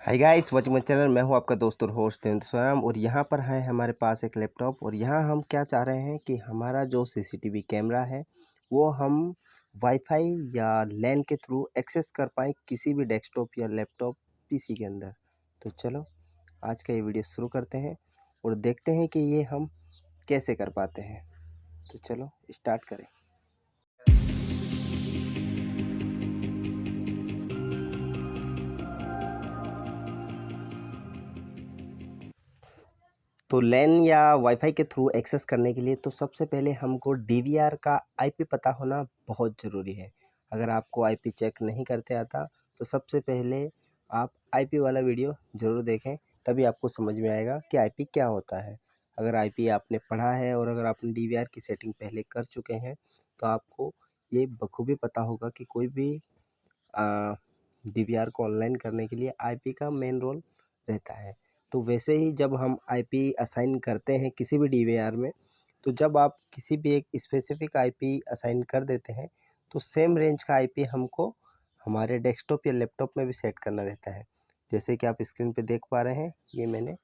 Hi guys, watching my channel. मैं हूं आपका दोस्त और होस्ट देवेंद्र स्वयं। और यहां पर है हमारे पास एक लैपटॉप। और यहां हम क्या चाह रहे हैं कि हमारा जो सीसीटीवी कैमरा है वो हम वाईफाई या लैन के थ्रू एक्सेस कर पाएँ किसी भी डेस्कटॉप या लैपटॉप पीसी के अंदर। तो चलो आज का ये वीडियो शुरू करते हैं और देखते हैं कि ये हम कैसे कर पाते हैं। तो चलो स्टार्ट करें। तो लैन या वाईफाई के थ्रू एक्सेस करने के लिए तो सबसे पहले हमको डीवीआर का आईपी पता होना बहुत ज़रूरी है। अगर आपको आईपी चेक नहीं करते आता तो सबसे पहले आप आईपी वाला वीडियो ज़रूर देखें, तभी आपको समझ में आएगा कि आईपी क्या होता है। अगर आईपी आपने पढ़ा है और अगर आपने डीवीआर की सेटिंग पहले कर चुके हैं तो आपको ये बखूबी पता होगा कि कोई भी डीवीआर को ऑनलाइन करने के लिए आईपी का मेन रोल रहता है। तो वैसे ही जब हम आईपी असाइन करते हैं किसी भी डीवीआर में, तो जब आप किसी भी एक स्पेसिफिक आईपी असाइन कर देते हैं तो सेम रेंज का आईपी हमको हमारे डेस्कटॉप या लैपटॉप में भी सेट करना रहता है। जैसे कि आप स्क्रीन पे देख पा रहे हैं, ये मैंने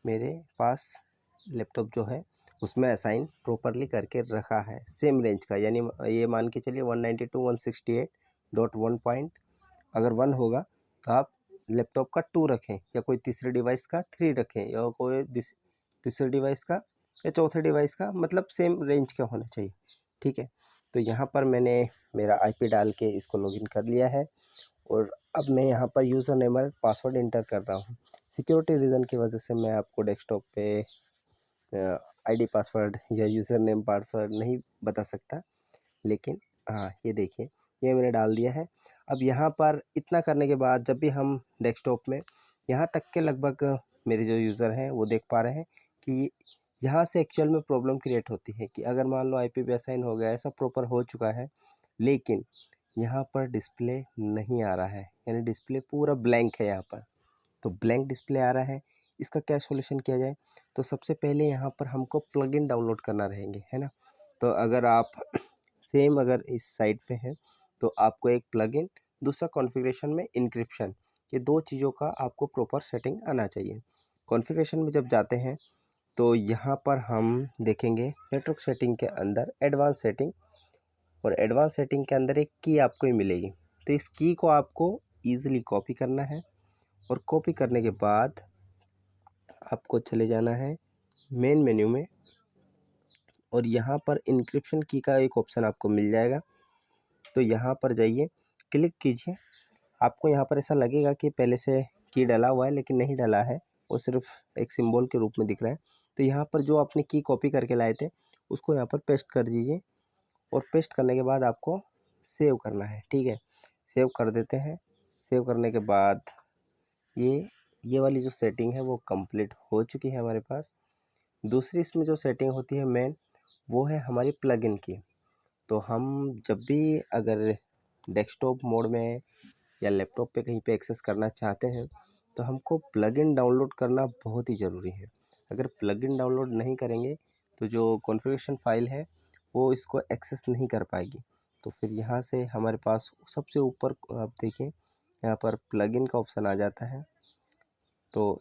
मेरे पास लैपटॉप जो है उसमें असाइन प्रॉपरली करके रखा है सेम रेंज का। यानी ये मान के चलिए 192.168.1 पॉइंट अगर 1 होगा तो आप लैपटॉप का 2 रखें, या कोई तीसरे डिवाइस का 3 रखें, या कोई तीसरे डिवाइस का या चौथे डिवाइस का, मतलब सेम रेंज का होना चाहिए। ठीक है, तो यहाँ पर मैंने मेरा आईपी डाल के इसको लॉगिन कर लिया है और अब मैं यहाँ पर यूज़र नेम और पासवर्ड इंटर कर रहा हूँ। सिक्योरिटी रीज़न की वजह से मैं आपको डेस्कटॉप पे आईडी पासवर्ड या यूज़र नेम पासवर्ड नहीं बता सकता, लेकिन हाँ, ये देखिए, ये मैंने डाल दिया है। अब यहाँ पर इतना करने के बाद जब भी हम डेस्कटॉप में यहाँ तक के लगभग मेरे जो यूज़र हैं वो देख पा रहे हैं कि यहाँ से एक्चुअल में प्रॉब्लम क्रिएट होती है कि अगर मान लो आईपी भी असाइन हो गया है, सब प्रॉपर हो चुका है, लेकिन यहाँ पर डिस्प्ले नहीं आ रहा है, यानी डिस्प्ले पूरा ब्लैंक है यहाँ पर। तो ब्लैंक डिस्प्ले आ रहा है, इसका क्या सॉल्यूशन किया जाए? तो सबसे पहले यहाँ पर हमको प्लगइन डाउनलोड करना रहेंगे, है ना। तो अगर आप सेम अगर इस साइट पे हैं तो आपको एक प्लगइन, दूसरा कॉन्फ़िगरेशन में इंक्रिप्शन, ये दो चीज़ों का आपको प्रॉपर सेटिंग आना चाहिए। कॉन्फ़िगरेशन में जब जाते हैं तो यहाँ पर हम देखेंगे नेटवर्क सेटिंग के अंदर एडवांस सेटिंग, और एडवांस सेटिंग के अंदर एक की आपको ही मिलेगी। तो इस की को आपको ईज़िली कॉपी करना है और कॉपी करने के बाद आपको चले जाना है मेन मेन्यू में, और यहाँ पर इंक्रिप्शन की का एक ऑप्शन आपको मिल जाएगा। तो यहाँ पर जाइए, क्लिक कीजिए। आपको यहाँ पर ऐसा लगेगा कि पहले से की डला हुआ है, लेकिन नहीं डला है, वो सिर्फ एक सिंबल के रूप में दिख रहा है। तो यहाँ पर जो आपने की कॉपी करके लाए थे उसको यहाँ पर पेस्ट कर दीजिए, और पेस्ट करने के बाद आपको सेव करना है। ठीक है, सेव कर देते हैं। सेव करने के बाद ये वाली जो सेटिंग है वो कंप्लीट हो चुकी है हमारे पास। दूसरी इसमें जो सेटिंग होती है मेन, वो है हमारी प्लगइन की। तो हम जब भी अगर डेस्कटॉप मोड में या लैपटॉप पे कहीं पे एक्सेस करना चाहते हैं तो हमको प्लगइन डाउनलोड करना बहुत ही ज़रूरी है। अगर प्लगइन डाउनलोड नहीं करेंगे तो जो कॉन्फ़िगरेशन फाइल है वो इसको एक्सेस नहीं कर पाएगी। तो फिर यहाँ से हमारे पास सबसे ऊपर आप देखिए, यहाँ पर प्लगइन का ऑप्शन आ जाता है। तो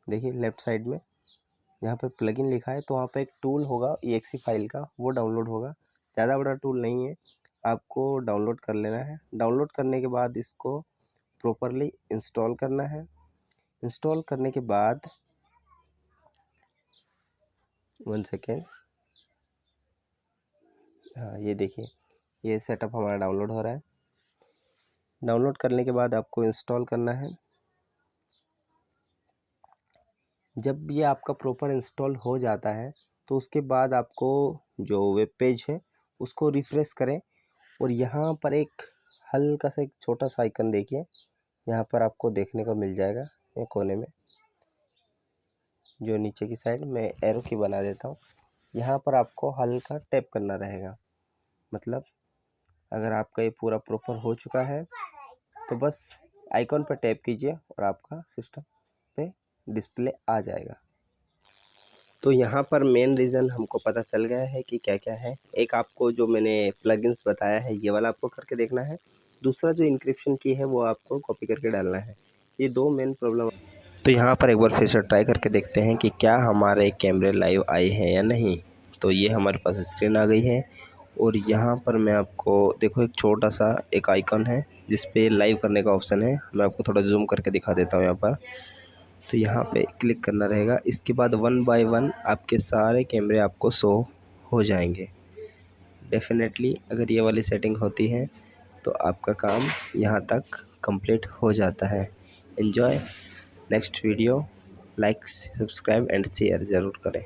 देखिए लेफ़्ट साइड में यहाँ पर प्लगइन लिखा है, तो वहाँ पे एक टूल होगा EXE फाइल का, वो डाउनलोड होगा। ज़्यादा बड़ा टूल नहीं है, आपको डाउनलोड कर लेना है। डाउनलोड करने के बाद इसको प्रॉपरली इंस्टॉल करना है। इंस्टॉल करने के बाद 1 सेकेंड, हाँ ये देखिए, ये सेटअप हमारा डाउनलोड हो रहा है। डाउनलोड करने के बाद आपको इंस्टॉल करना है। जब ये आपका प्रॉपर इंस्टॉल हो जाता है तो उसके बाद आपको जो वेब पेज है उसको रिफ़्रेश करें, और यहाँ पर एक हल्का सा एक छोटा सा आइकन देखिए, यहाँ पर आपको देखने को मिल जाएगा ये कोने में, जो नीचे की साइड में एरो की बना देता हूँ। यहाँ पर आपको हल्का टैप करना रहेगा। मतलब अगर आपका ये पूरा प्रॉपर हो चुका है तो बस आइकॉन पर टैप कीजिए और आपका सिस्टम पे डिस्प्ले आ जाएगा। तो यहाँ पर मेन रीज़न हमको पता चल गया है कि क्या क्या है। एक आपको जो मैंने प्लगइन्स बताया है ये वाला आपको करके देखना है। दूसरा जो इंक्रिप्शन की है वो आपको कॉपी करके डालना है। ये दो मेन प्रॉब्लम। तो यहाँ पर एक बार फिर से ट्राई करके देखते हैं कि क्या हमारे कैमरे लाइव आए हैं या नहीं। तो ये हमारे पास स्क्रीन आ गई है और यहाँ पर मैं आपको देखो एक छोटा सा एक आइकन है जिस पे लाइव करने का ऑप्शन है। मैं आपको थोड़ा जूम करके दिखा देता हूँ यहाँ पर। तो यहाँ पे क्लिक करना रहेगा। इसके बाद 1 बाय 1 आपके सारे कैमरे आपको शो हो जाएंगे। डेफिनेटली अगर ये वाली सेटिंग होती है तो आपका काम यहाँ तक कंप्लीट हो जाता है। Enjoy next video, like subscribe and share ज़रूर करें।